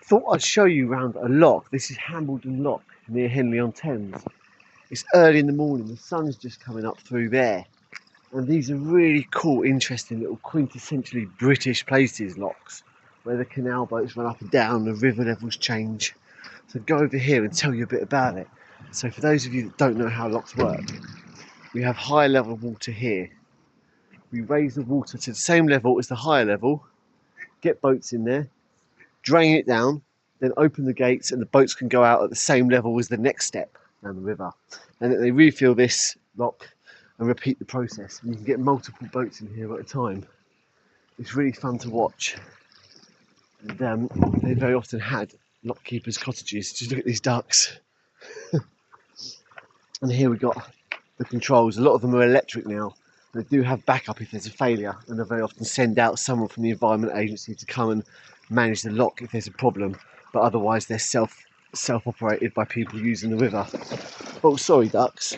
Thought I'd show you around a lock. This is Hambleden Lock near Henley-on-Thames. It's early in the morning, the sun's just coming up through there. And these are really cool, interesting little quintessentially British places, locks, where the canal boats run up and down, the river levels change. So go over here and tell you a bit about it. So for those of you that don't know how locks work, we have high level water here. We raise the water to the same level as the higher level, get boats in there, drain it down, then open the gates and the boats can go out at the same level as the next step down the river. And then they refill this lock and repeat the process. And you can get multiple boats in here at a time. It's really fun to watch. And they very often had lock keepers' cottages. Just look at these ducks. And here we got the controls. A lot of them are electric now. They do have backup if there's a failure, and they very often send out someone from the Environment Agency to come and manage the lock if there's a problem, but otherwise they're self-operated by people using the river. Oh, sorry ducks,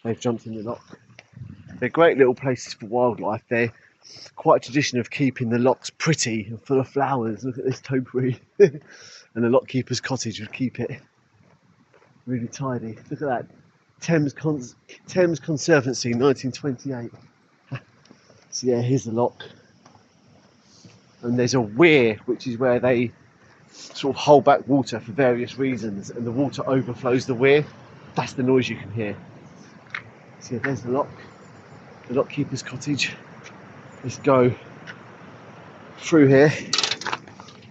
they've jumped in the lock. They're great little places for wildlife. They're quite a tradition of keeping the locks pretty and full of flowers. Look at this topiary. And the lock keeper's cottage would keep it really tidy. Look at that, Thames Conservancy, 1928. So yeah, here's the lock. And there's a weir, which is where they sort of hold back water for various reasons, and the water overflows the weir. That's the noise you can hear. So yeah, there's the lock keeper's cottage. Let's go through here.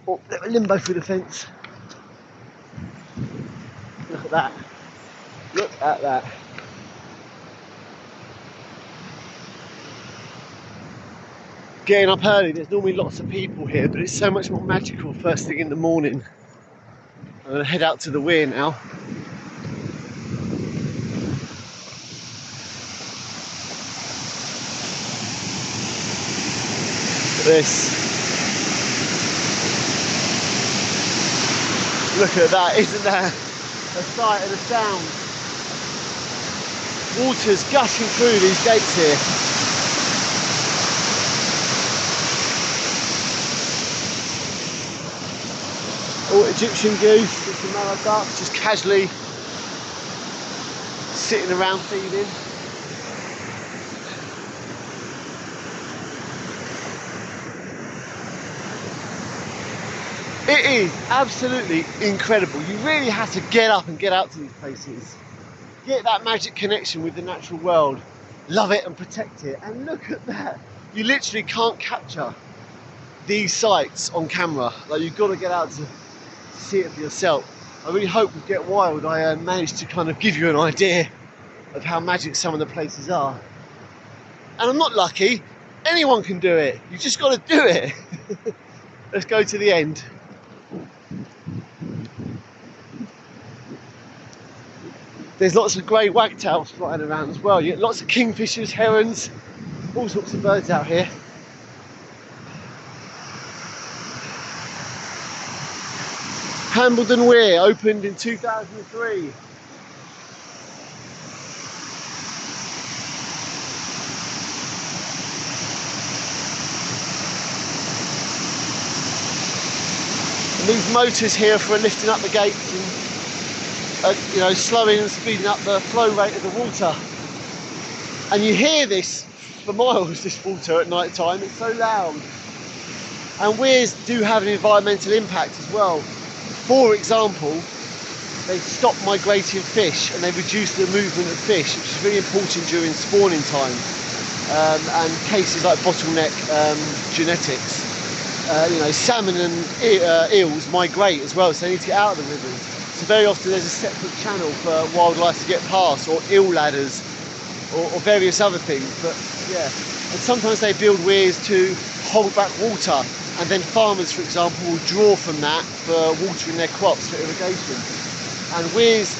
Oh, bit of a limbo through the fence. Look at that. Look at that. Getting up early, there's normally lots of people here, but it's so much more magical first thing in the morning. I'm going to head out to the weir now. Look at this. Look at that, isn't that a sight and a sound? Water's gushing through these gates here. Oh, Egyptian goose, it's a mallow duck, just casually sitting around feeding. It is absolutely incredible. You really have to get up and get out to these places. Get that magic connection with the natural world. Love it and protect it. And look at that. You literally can't capture these sights on camera. Like, you've got to get out to see it for yourself. I really hope with Get Wild I managed to kind of give you an idea of how magic some of the places are. And I'm not lucky. Anyone can do it. You just got to do it. Let's go to the end. There's lots of grey wagtails flying around as well. You get lots of kingfishers, herons, all sorts of birds out here. Hambleden Weir opened in 2003. And these motors here for lifting up the gates and slowing and speeding up the flow rate of the water. And you hear this for miles, this water at night time. It's so loud. And weirs do have an environmental impact as well. For example, they stop migrating fish and they reduce the movement of fish, which is really important during spawning time, and cases like bottleneck genetics. Salmon and eels migrate as well, so they need to get out of the rivers. So very often there's a separate channel for wildlife to get past, or eel ladders, or various other things. But yeah, and sometimes they build weirs to hold back water. And then farmers, for example, will draw from that for watering their crops for irrigation. And weirs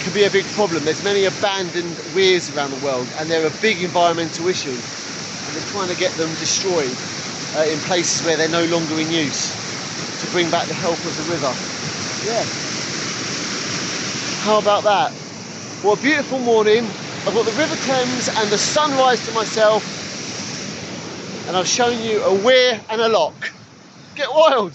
can be a big problem. There's many abandoned weirs around the world, and they're a big environmental issue. And they're trying to get them destroyed in places where they're no longer in use to bring back the health of the river. Yeah. How about that? What a beautiful morning. I've got the River Thames and the sunrise to myself. And I've shown you a weir and a lock. Get wild!